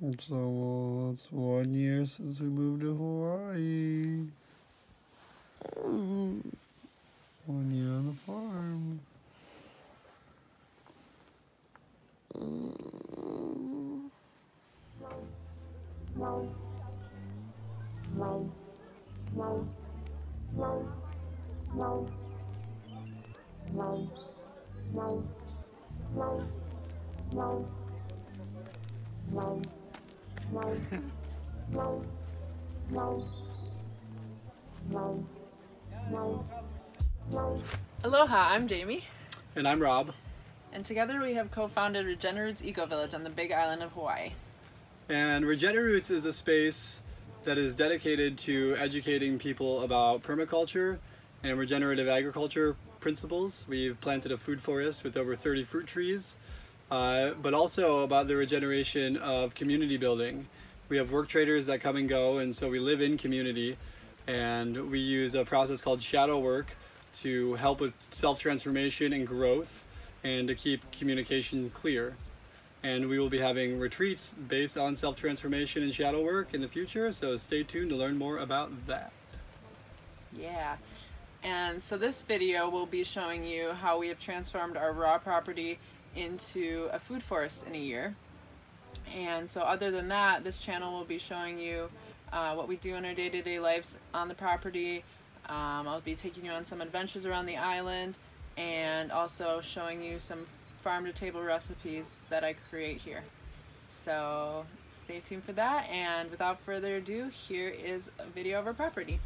So it's 1 year since we moved to Hawaii. 1 year on the farm. Aloha, I'm Jamie. And I'm Rob. And together we have co-founded Regeneroots Eco-Village on the big island of Hawaii. And Regeneroots is a space that is dedicated to educating people about permaculture and regenerative agriculture principles. We've planted a food forest with over 30 fruit trees, but also about the regeneration of community building. We have work traders that come and go, and so we live in community, and we use a process called shadow work to help with self-transformation and growth and to keep communication clear. And we will be having retreats based on self-transformation and shadow work in the future, so stay tuned to learn more about that. Yeah, and so this video will be showing you how we have transformed our raw property into a food forest in a year. And so other than that, this channel will be showing you what we do in our day-to-day lives on the property. I'll be taking you on some adventures around the island and also showing you some farm-to-table recipes that I create here. So stay tuned for that, and without further ado, here is a video of our property.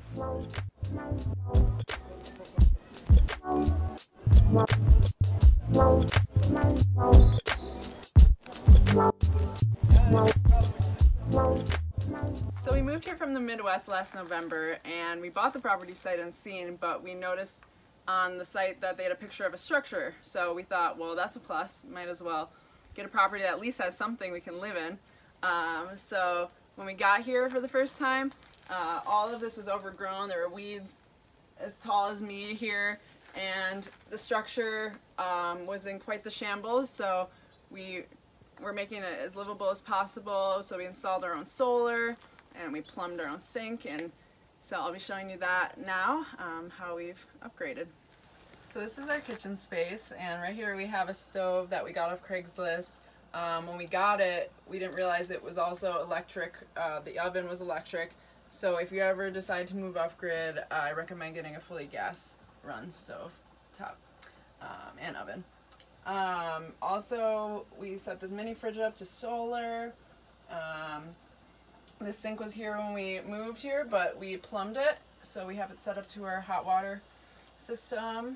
So we moved here from the Midwest last November, and we bought the property sight unseen, but we noticed on the site that they had a picture of a structure. So we thought, well, that's a plus, might as well get a property that at least has something we can live in. So when we got here for the first time, all of this was overgrown. There were weeds as tall as me here, and the structure was in quite the shambles, so we were making it as livable as possible. So we installed our own solar and we plumbed our own sink, and so I'll be showing you that now, how we've upgraded. So this is our kitchen space, and right here we have a stove that we got off Craigslist. When we got it, we didn't realize it was also electric. The oven was electric, so if you ever decide to move off grid, I recommend getting a fully gas run stove top and oven. Also, we set this mini fridge up to solar. The sink was here when we moved here, but we plumbed it, so we have it set up to our hot water system.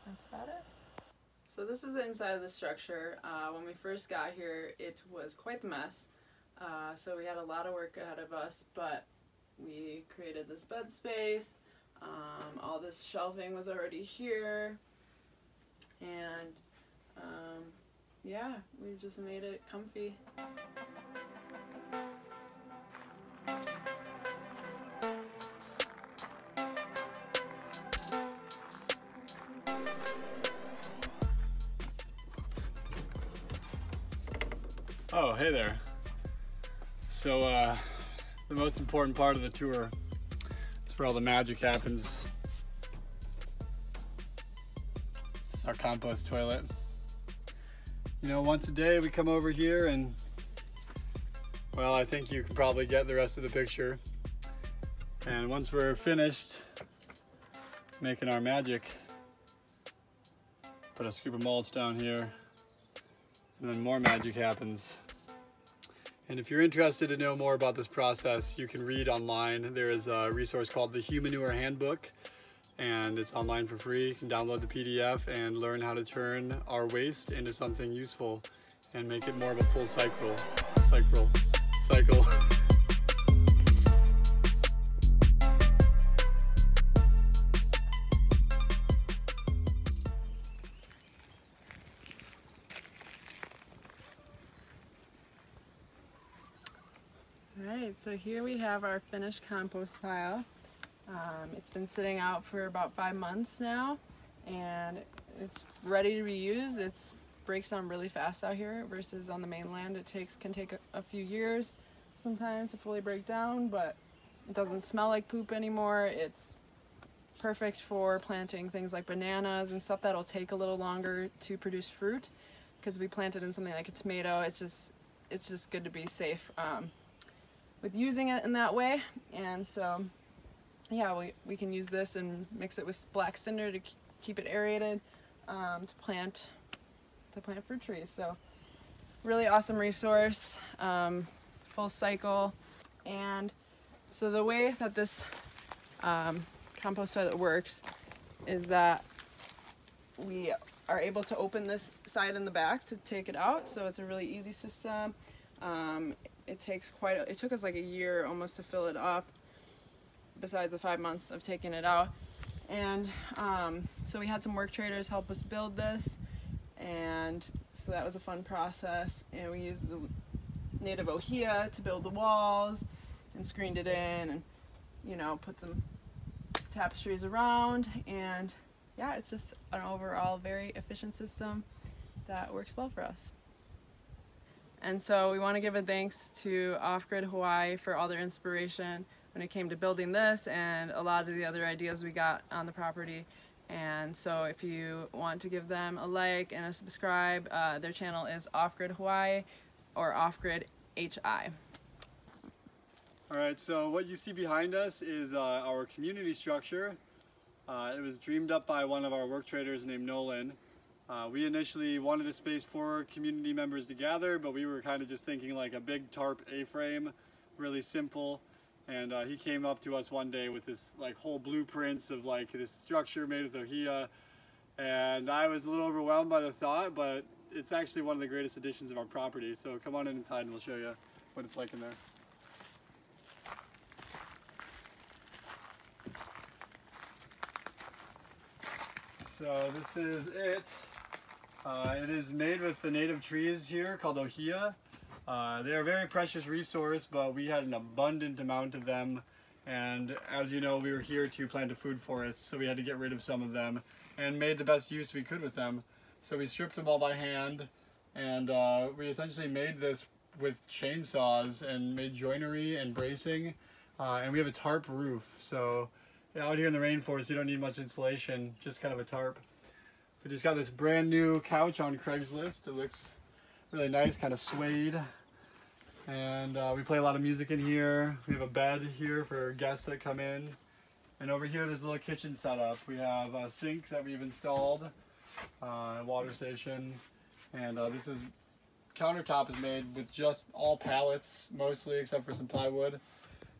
That's about it. So this is the inside of the structure. When we first got here, it was quite the mess. So we had a lot of work ahead of us, but we created this bed space. All this shelving was already here. And yeah, we just made it comfy. Oh, hey there. So the most important part of the tour, it's where all the magic happens. It's our compost toilet. You know, once a day we come over here and, well, I think you can probably get the rest of the picture. And once we're finished making our magic, put a scoop of mulch down here, and then more magic happens. And if you're interested to know more about this process, you can read online. There is a resource called the Humanure Handbook, and it's online for free. You can download the PDF and learn how to turn our waste into something useful and make it more of a full cycle. Alright, so here we have our finished compost pile. It's been sitting out for about 5 months now, and it's ready to be used. It's breaks down really fast out here versus on the mainland. It can take a few years sometimes to fully break down, but it doesn't smell like poop anymore. It's perfect for planting things like bananas and stuff that'll take a little longer to produce fruit, because we planted in something like a tomato. It's just good to be safe with using it in that way. And so yeah, we can use this and mix it with black cinder to keep it aerated, to plant fruit trees. So really awesome resource, full cycle. And so the way that this compost toilet works is that we are able to open this side in the back to take it out. So it's a really easy system. It took us like a year almost to fill it up, besides the 5 months of taking it out. And so we had some work traders help us build this, and so that was a fun process. And we used the native ohia to build the walls and screened it in, and put some tapestries around. And yeah, it's just an overall very efficient system that works well for us. And so we want to give a thanks to Off-Grid Hawaii for all their inspiration when it came to building this and a lot of the other ideas we got on the property. And so if you want to give them a like and a subscribe, their channel is Off-Grid Hawaii or Off-Grid HI. Alright, so what you see behind us is our community structure. It was dreamed up by one of our work traders named Nolan. We initially wanted a space for community members to gather, but we were kind of just thinking like a big tarp A-frame, really simple. And he came up to us one day with this like whole blueprints of like this structure made with ohia. And I was a little overwhelmed by the thought, but it's actually one of the greatest additions of our property. So come on inside and we'll show you what it's like in there. So this is it. It is made with the native trees here called ohia. They are a very precious resource, but we had an abundant amount of them. And as you know, we were here to plant a food forest, so we had to get rid of some of them and made the best use we could with them. So we stripped them all by hand, and we essentially made this with chainsaws and made joinery and bracing. And we have a tarp roof, so out here in the rainforest you don't need much insulation, just kind of a tarp. We just got this brand new couch on Craigslist. It looks really nice, kind of suede. And we play a lot of music in here. We have a bed here for guests that come in. And over here there's a little kitchen setup. We have a sink that we've installed, a water station. And this countertop is made with just all pallets, mostly, except for some plywood.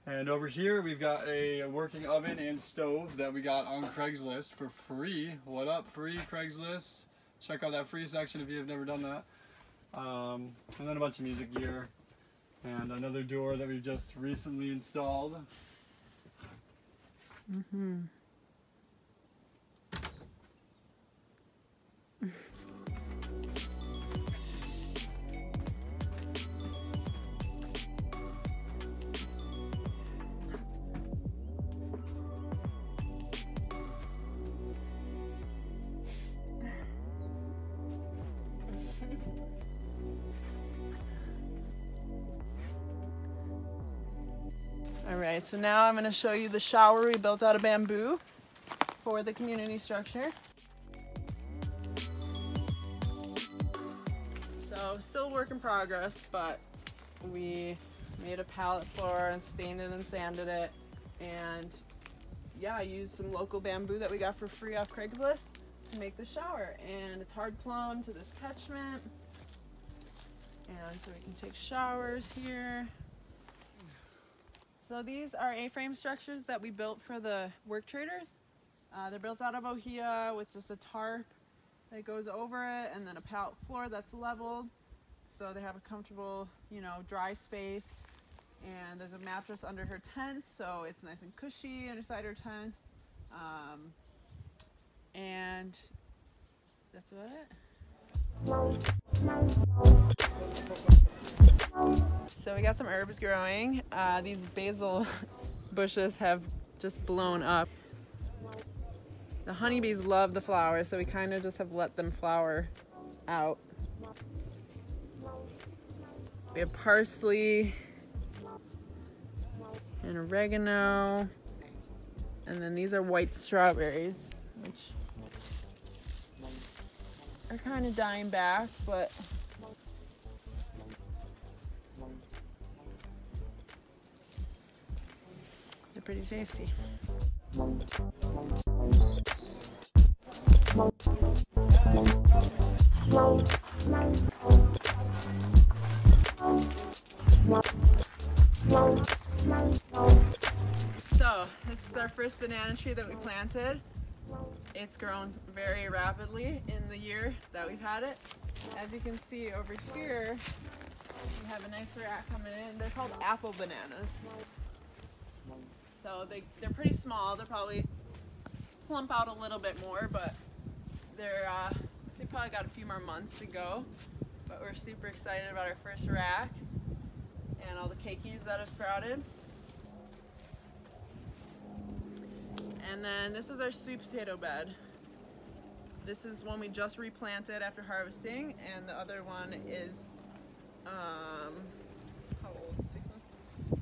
And over here we've got a working oven and stove that we got on Craigslist for free. What up, free Craigslist? Check out that free section if you have never done that. And then a bunch of music gear. And another door that we've just recently installed. Mm-hmm. Alright, so now I'm going to show you the shower we built out of bamboo for the community structure. So still work in progress, but we made a pallet floor and stained it and sanded it, and yeah, I used some local bamboo that we got for free off Craigslist to make the shower. And it's hard plumbed to this catchment, and so we can take showers here. So these are A-frame structures that we built for the work traders. They're built out of ohia with just a tarp that goes over it, and then a pallet floor that's leveled, so they have a comfortable, dry space. And there's a mattress under her tent, so it's nice and cushy inside her tent. And that's about it. So we got some herbs growing. These basil bushes have just blown up. The honeybees love the flowers, so we kind of just have let them flower out We have parsley and oregano. And then these are white strawberries, which are kind of dying back, but they're pretty tasty. So, this is our first banana tree that we planted. It's grown very rapidly in the year that we've had it. As you can see over here, we have a nice rack coming in. They're called apple bananas. So they're pretty small. They'll probably plump out a little bit more, but they probably got a few more months to go. But we're super excited about our first rack and all the keikis that have sprouted. And then this is our sweet potato bed. This is one we just replanted after harvesting, and the other one is, how old? 6 months?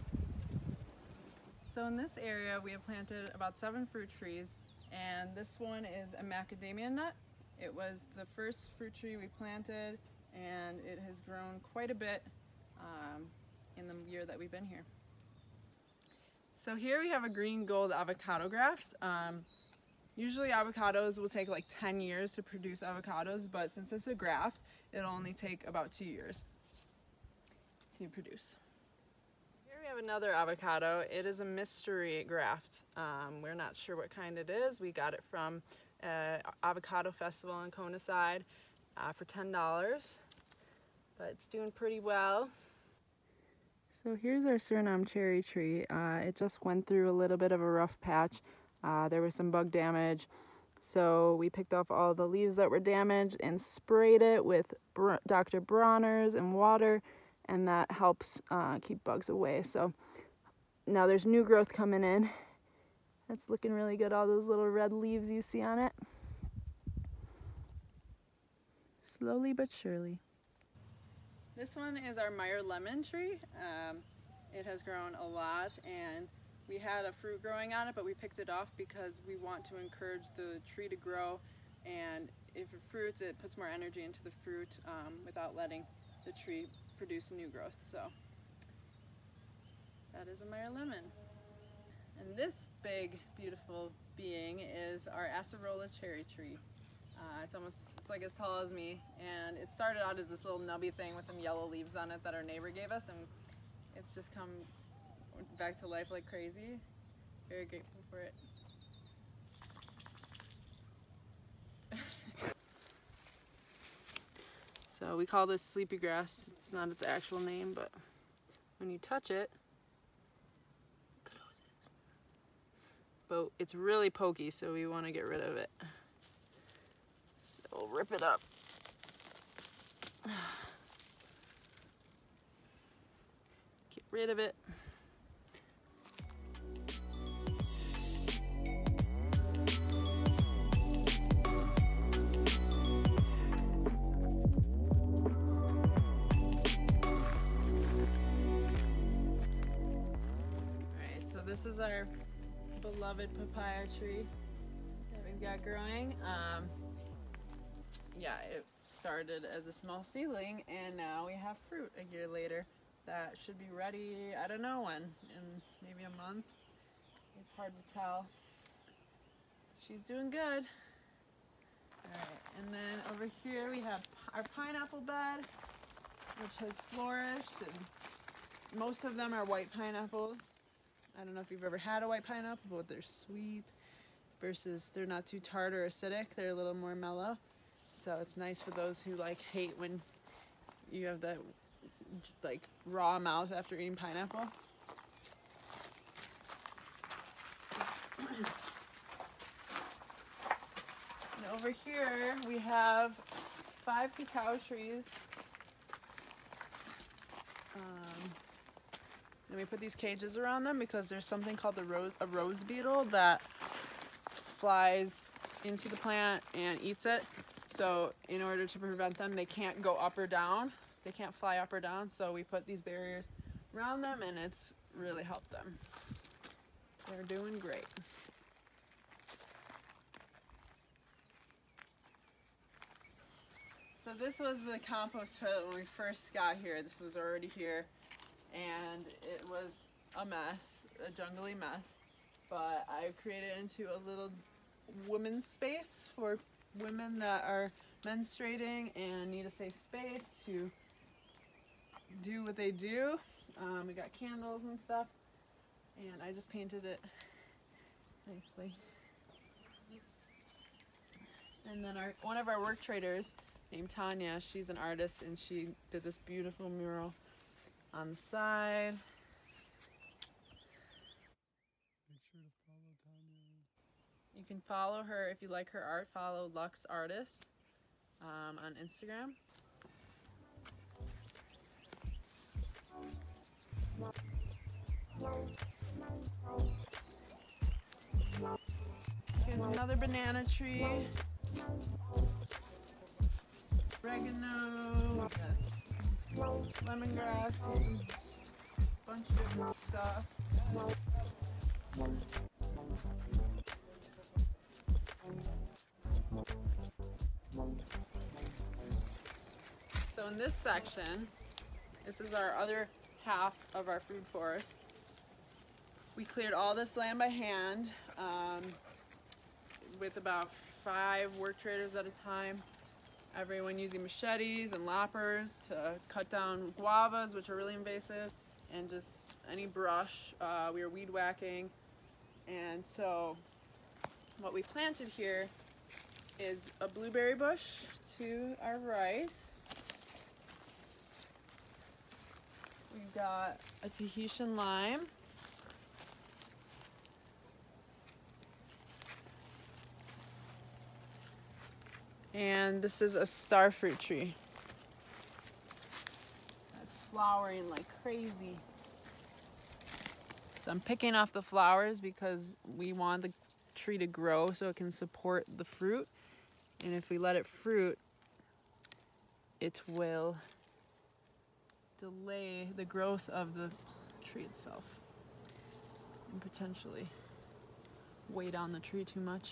So in this area we have planted about 7 fruit trees, and this one is a macadamia nut. It was the first fruit tree we planted, and it has grown quite a bit in the year that we've been here. So here we have a green gold avocado graft. Usually avocados will take like 10 years to produce avocados, but since it's a graft, it'll only take about 2 years to produce. Here we have another avocado. It is a mystery graft. We're not sure what kind it is. We got it from an avocado festival in Kona side for $10, but it's doing pretty well. So here's our Suriname cherry tree. It just went through a little bit of a rough patch. There was some bug damage, so we picked off all the leaves that were damaged and sprayed it with Dr. Bronner's and water, and that helps keep bugs away. So now there's new growth coming in. That's looking really good, all those little red leaves you see on it. Slowly but surely. This one is our Meyer lemon tree. It has grown a lot, and we had a fruit growing on it, but we picked it off because we want to encourage the tree to grow, and if it fruits, it puts more energy into the fruit without letting the tree produce new growth. So that is a Meyer lemon. And this big, beautiful being is our acerola cherry tree. It's like as tall as me, and it started out as this little nubby thing with some yellow leaves on it that our neighbor gave us, and it's just come back to life like crazy. Very grateful for it. So we call this sleepy grass. It's not its actual name, but when you touch it, it closes. But it's really pokey, so we want to get rid of it. We'll rip it up. Get rid of it. Alright, so this is our beloved papaya tree that we've got growing. Yeah, it started as a small seedling, and now we have fruit a year later that should be ready, I don't know when, in maybe a month. It's hard to tell. She's doing good. Alright, and then over here we have our pineapple bed, which has flourished, and most of them are white pineapples. I don't know if you've ever had a white pineapple, but they're sweet versus they're not too tart or acidic. They're a little more mellow. So it's nice for those who hate when you have that raw mouth after eating pineapple. And over here we have 5 cacao trees. And we put these cages around them because there's something called a rose beetle that flies into the plant and eats it. So in order to prevent them, they can't go up or down. they can't fly up or down, so we put these barriers around them, and it's really helped them. They're doing great. So this was the compost pit when we first got here. This was already here, and it was a mess, a jungly mess. But I created it into a little women's space for women that are menstruating and need a safe space to do what they do. We got candles and stuff, and I just painted it nicely. And then one of our work traders named Tanya, she's an artist, and she did this beautiful mural on the side. Make sure to follow Tanya. You can follow her if you like her art. Follow Lux Artists on Instagram. Here's another banana tree. Oregano, yes, lemongrass, a bunch of different stuff. So in this section, this is our other half of our food forest. We cleared all this land by hand with about 5 work traders at a time. Everyone using machetes and loppers to cut down guavas, which are really invasive, and just any brush. We were weed whacking. And so what we planted here is a blueberry bush to our right. We've got a Tahitian lime. And this is a starfruit tree. That's flowering like crazy. So I'm picking off the flowers because we want the tree to grow so it can support the fruit. And if we let it fruit, it will delay the growth of the tree itself and potentially weigh down the tree too much.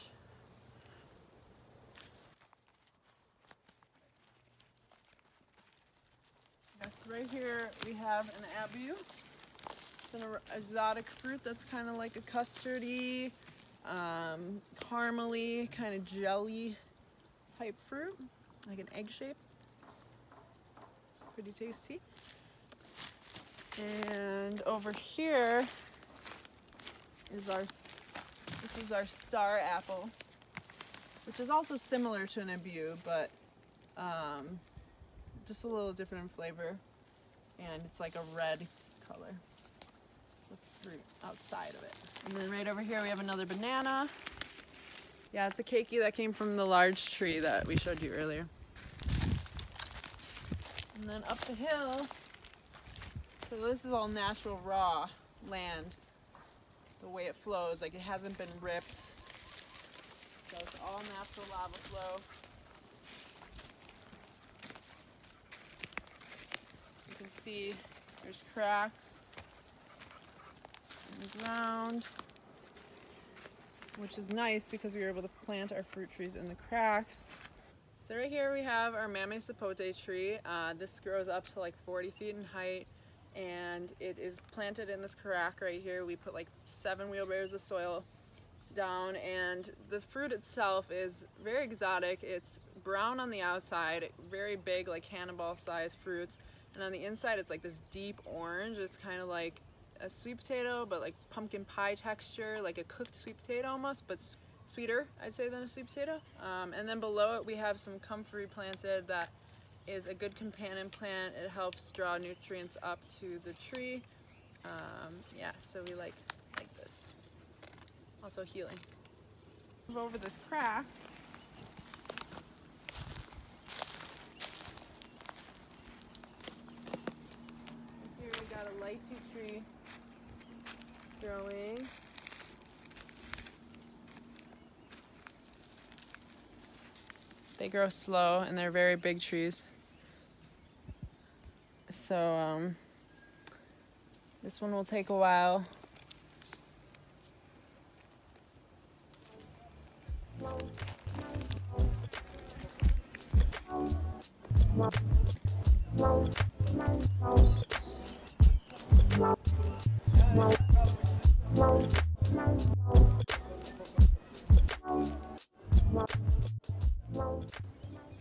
Yes, right here we have an abu. It's an exotic fruit that's kind of like a custardy, caramely, kind of jelly type fruit, like an egg shape. Pretty tasty. And over here is this is our star apple, which is also similar to an abu, but just a little different in flavor, and it's like a red color with fruit outside of it. And then right over here we have another banana. Yeah, it's a keiki that came from the large tree that we showed you earlier. And then up the hill, so this is all natural raw land, the way it flows, like it hasn't been ripped. So it's all natural lava flow. You can see there's cracks in the ground, which is nice because we were able to plant our fruit trees in the cracks. So right here we have our Mame Sapote tree. This grows up to like 40 feet in height, and it is planted in this crack right here. We put like 7 wheelbarrows of soil down, and the fruit itself is very exotic. It's brown on the outside, very big, like cannonball sized fruits, and on the inside it's like this deep orange. It's kind of like a sweet potato, but like pumpkin pie texture, like a cooked sweet potato almost, but sweeter, I'd say, than a sweet potato. And then below it we have some comfrey planted that is a good companion plant. It helps draw nutrients up to the tree. Yeah, so we like this. Also healing. Move over this crack. Here we got a lychee tree growing. They grow slow and they're very big trees. so this one will take a while.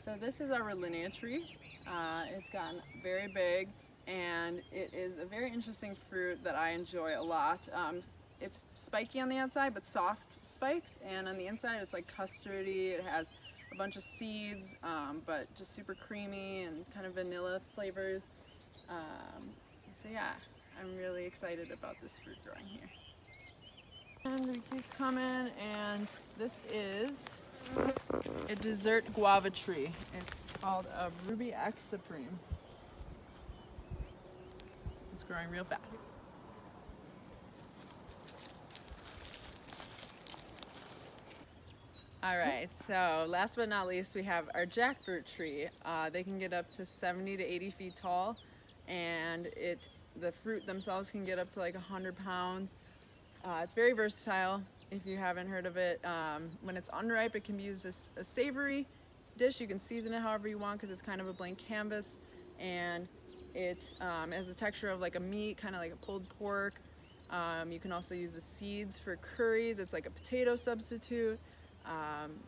So this is our Rolinea tree. It's gotten very big, and it is a very interesting fruit that I enjoy a lot. It's spiky on the outside, but soft spikes, and on the inside it's like custardy. It has a bunch of seeds, but just super creamy and kind of vanilla flavors. So yeah, I'm really excited about this fruit growing here. And we keep coming, and this is a dessert guava tree. It's called a Ruby X Supreme. It's growing real fast. Alright, so last but not least, we have our jackfruit tree. They can get up to 70 to 80 feet tall, and the fruit themselves can get up to like 100 pounds. It's very versatile. If you haven't heard of it, when it's unripe, it can be used as a savory dish. You can season it however you want because it's kind of a blank canvas, and it has the texture of like a meat, kind of like a pulled pork. You can also use the seeds for curries. It's like a potato substitute.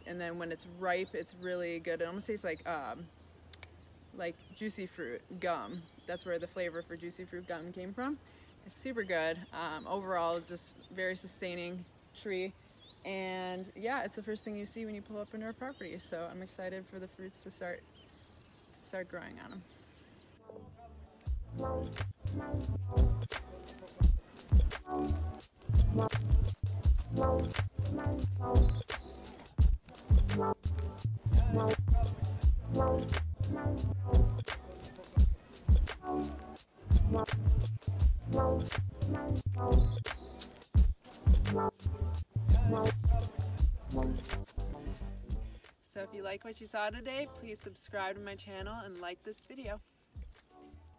And then when it's ripe, it's really good. It almost tastes like juicy fruit gum. That's where the flavor for juicy fruit gum came from. It's super good. Overall, just very sustaining tree. And yeah, it's the first thing you see when you pull up into our property. So I'm excited for the fruits to start growing on them. So if you like what you saw today, please subscribe to my channel and like this video.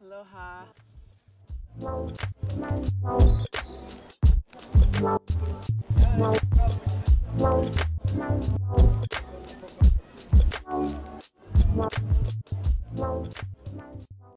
Aloha.